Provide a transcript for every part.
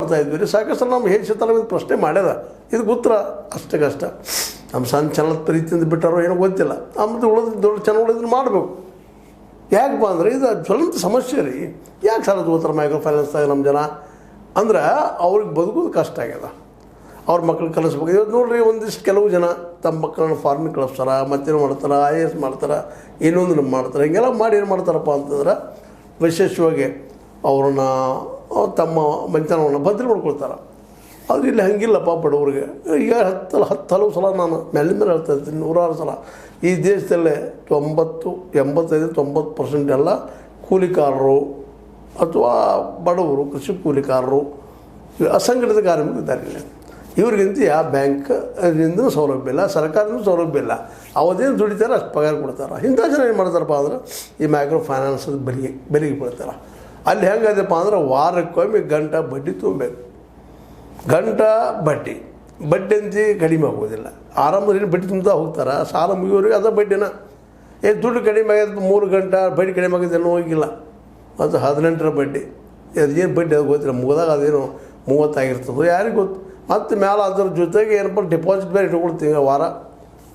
ಮಾಡ್ತಾಯಿದ್ವಿ ರೀ. ಸಾಕಷ್ಟು ನಮ್ಮ ಹೇಳ್ಸಿರ್ತಾರೆ ಇದು ಪ್ರಶ್ನೆ ಮಾಡ್ಯದ, ಇದು ಉತ್ತರ ಅಷ್ಟೇ ಕಷ್ಟ. ನಮ್ಮ ಸಣ್ಣ ಚೆನ್ನದ ಪ್ರೀತಿಯಿಂದ ಬಿಟ್ಟಾರೋ ಏನೋ ಗೊತ್ತಿಲ್ಲ. ಆಮೇಲೆ ಉಳಿದ ದೊಡ್ಡ ಚೆನ್ನಾಗಿ ಉಳಿದ್ರೆ ಮಾಡಬೇಕು. ಯಾಕಪ್ಪ ಅಂದ್ರೆ ಇದು ಜ್ವಲಂತ ಸಮಸ್ಯೆ ರೀ. ಯಾಕೆ ಸಾಲ ತಗೋತಾರೆ ಮೈಕ್ರೋ ಫೈನಾನ್ಸ್ದಾಗ ನಮ್ಮ ಜನ ಅಂದ್ರೆ ಅವ್ರಿಗೆ ಬದುಕೋದು ಕಷ್ಟ ಆಗ್ಯದ. ಅವ್ರ ಮಕ್ಳಿಗೆ ಕಲಿಸ್ಬೇಕು. ಇವತ್ತು ನೋಡ್ರಿ, ಒಂದಿಷ್ಟು ಕೆಲವು ಜನ ತಮ್ಮ ಮಕ್ಕಳನ್ನ ಫಾರ್ಮಿಗೆ ಕಳಿಸ್ತಾರೆ, ಮತ್ತೇನು ಮಾಡ್ತಾರೆ, IAS ಮಾಡ್ತಾರೆ, ಇನ್ನೊಂದು ಮಾಡ್ತಾರೆ. ಹಿಂಗೆಲ್ಲ ಮಾಡಿ ಏನು ಮಾಡ್ತಾರಪ್ಪ ಅಂತಂದ್ರೆ ವಿಶೇಷವಾಗಿ ಅವ್ರನ್ನ ತಮ್ಮ ಮನೆತನವನ್ನು ಭದ್ರ ಮಾಡ್ಕೊಳ್ತಾರೆ. ಆದರೆ ಇಲ್ಲಿ ಹಂಗಿಲ್ಲಪ್ಪ ಬಡವ್ರಿಗೆ. ಈಗ ಹಲವು ಸಲ ನಾನು ಮೇಲಿಂದ ಹೇಳ್ತಾ ಇರ್ತೀನಿ, 100 ಸಲ ಈ ದೇಶದಲ್ಲೇ 85-90% ಎಲ್ಲ ಕೂಲಿಕಾರರು ಅಥವಾ ಬಡವರು, ಕೃಷಿ ಕೂಲಿಕಾರರು, ಅಸಂಘಟಿತ ಕಾರ್ಮಿಕರಿದ್ದಾರೆ. ಇವ್ರಿಗಿಂತ ಯಾವ ಬ್ಯಾಂಕ್ನಿಂದ ಸೌಲಭ್ಯ ಇಲ್ಲ, ಸರ್ಕಾರದಿಂದ ಸೌಲಭ್ಯ ಇಲ್ಲ. ಅವತ್ತೇನು ದುಡಿತಾರೆ ಅಷ್ಟು ಪಗಾರ ಕೊಡ್ತಾರೆ. ಇಂಥ ಜನ ಏನು ಮಾಡ್ತಾರಪ್ಪ ಅಂದ್ರೆ ಈ ಮೈಕ್ರೋ ಫೈನಾನ್ಸದ ಬೆಲೆಗೆ ಬೀಳ್ತಾರೆ. ಅಲ್ಲಿ ಹೆಂಗದಪ್ಪ ಅಂದ್ರೆ ವಾರಕ್ಕೊಮ್ಮೆ ಗಂಟೆ ಬಡ್ಡಿ ತುಂಬಬೇಕು. ಗಂಟೆ ಬಡ್ಡಿ ಅಂತ ಕಡಿಮೆ ಆಗೋದಿಲ್ಲ. ಆರಾಮದಲ್ಲಿ ಬಡ್ಡಿ ತುಂಬ್ತಾ ಹೋಗ್ತಾರೆ. ಸಾಲ ಮುಗಿಯೋರಿಗೆ ಅದ ಬಡ್ಡಿನ. ದುಡ್ಡು ಕಡಿಮೆ ಆಗಿದೆ, 3 ಗಂಟೆ ಬಡ್ಡಿ ಕಡಿಮೆ ಆಗಿದೆ ಅನ್ನೋ ಹೋಗಿಲ್ಲ. ಅದು 18ರ ಬಡ್ಡಿ. ಅದೇನು ಬಡ್ಡಿ ಅದು ಗೊತ್ತಿಲ್ಲ. ಮುಗಿದಾಗ ಅದೇನು 30 ಆಗಿರ್ತದೆ, ಯಾರಿಗೆ ಗೊತ್ತು. ಮತ್ತು ಮೇಲೆ ಅದ್ರ ಜೊತೆಗೆ ಏನಪ್ಪ ಡೆಪಾಸಿಟ್ ಬೇರೆ ಇಟ್ಕೊಳ್ತೀವಿ. ವಾರ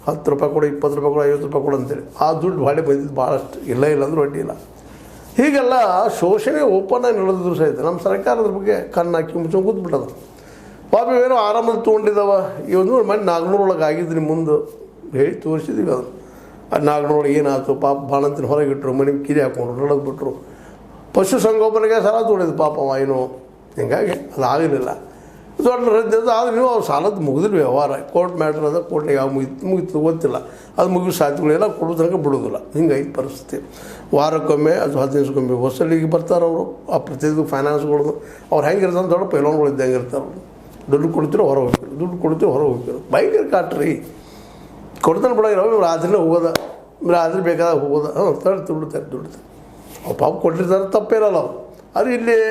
10 ರೂಪಾಯಿ ಕೊಡು, 20 ರೂಪಾಯಿ ಕೊಡು, 50 ರೂಪಾಯಿ ಕೊಡು ಅಂತೇಳಿ. ಆ ದುಡ್ಡು ಹೊಳೆ ಬಂದಿದ್ದು ಭಾಳಷ್ಟು. ಇಲ್ಲ ಅಂದ್ರೆ ವಡ್ಡಿ ಇಲ್ಲ. ಹೀಗೆಲ್ಲ ಶೋಷಣೆ ಓಪನ್ ಆಗಿ ನಡೆದಿದ್ರು ಸಹಿತ ನಮ್ಮ ಸರ್ಕಾರದ ಬಗ್ಗೆ ಕಣ್ಣು ಹಾಕಿ ಮುಚ್ಕೊಂಡು ಕೂತ್ಬಿಟ್ಟದ. ಪಾಪ ಏನೋ ಆರಾಮಲ್ಲಿ ತೊಗೊಂಡಿದ್ದಾವ. ಇವನು ಮನೆ ನಾಗ್ನೂರೊಳಗೆ ಆಗಿದ್ದು ನಿಮ್ಮ ಮುಂದೆ ಹೇಳಿ ತೋರಿಸಿದ್ದೀವಿ. ಅದು ನಾಗ್ನೂರೊಳಗೆ ಏನಾಯ್ತು ಪಾಪ ಬಾಣಂತಿನ ಹೊರಗಿಟ್ರು, ಮನೆಗೆ ಕಿರಿ ಹಾಕ್ಕೊಂಡ್ರು, ನಡೆದ್ಬಿಟ್ರು. ಪಶು ಸಂಗೋಪನೆಗೆ ಸಾಲ ತೊಗೊಂಡಿದ್ದು ಪಾಪ ಏನು. ಹಿಂಗಾಗಿ ಅದು ಆಗಲಿಲ್ಲ. ದೊಡ್ಡ ರದ್ದ ಆದರೆ ನೀವು ಅವ್ರು ಸಾಲದ್ದು ಮುಗಿದ್ರು ವ್ಯವಹಾರ. ಕೋರ್ಟ್ ಮ್ಯಾಟ್ರ್ ಅದ, ಕೋರ್ಟ್ನಾಗ ಯಾವ ಮುಗಿತು ಗೊತ್ತಿಲ್ಲ. ಅದು ಮುಗಿದ ಸಾಧ್ಯತೆಗಳೆಲ್ಲ ಕೊಡೋ ತನಕ ಬಿಡೋದಿಲ್ಲ. ಹಿಂಗಾಗಿ ಪರಿಸ್ಥಿತಿ. ವಾರಕ್ಕೊಮ್ಮೆ ಅದು 15 ದಿವಸಕ್ಕೊಮ್ಮೆ ವಸೂಲಿಗೆ ಬರ್ತಾರೆ ಅವರು. ಆ ಪ್ರತಿಯೊಂದು ಫೈನಾನ್ಸ್ಗಳದ್ದು ಅವ್ರು ಹೆಂಗಿರ್ತಾರೆ, ದೊಡ್ಡ ಪೈಲೋನ್ಗಳು ಇದ್ದಂಗೆ ಇರ್ತಾರೆ. ದುಡ್ಡು ಕೊಡ್ತೀರೋ ಹೊರ ಹೋಗ್ತೀರೋ, ದುಡ್ಡು ಕೊಡ್ತೀರೋ ಹೊರ ಹೋಗ್ತೀರೋ. ಭಯಂಕರ ಕಾಟ್ರಿ. ಕೊಡ್ತಾನೆ ಬಿಡೋಗಿರೋ ರಾತ್ರಿನೇ ಹೋಗೋದ, ರಾತ್ರಿ ಬೇಕಾದಾಗ ಹೋಗೋದ. ದುಡ್ತಾರೆ. ಅವ್ರು ಪಾಪ ಕೊಟ್ಟಿರ್ತಾರೆ, ತಪ್ಪೇರಲ್ಲ ಅವ್ರು. ಅದು ಇಲ್ಲಿ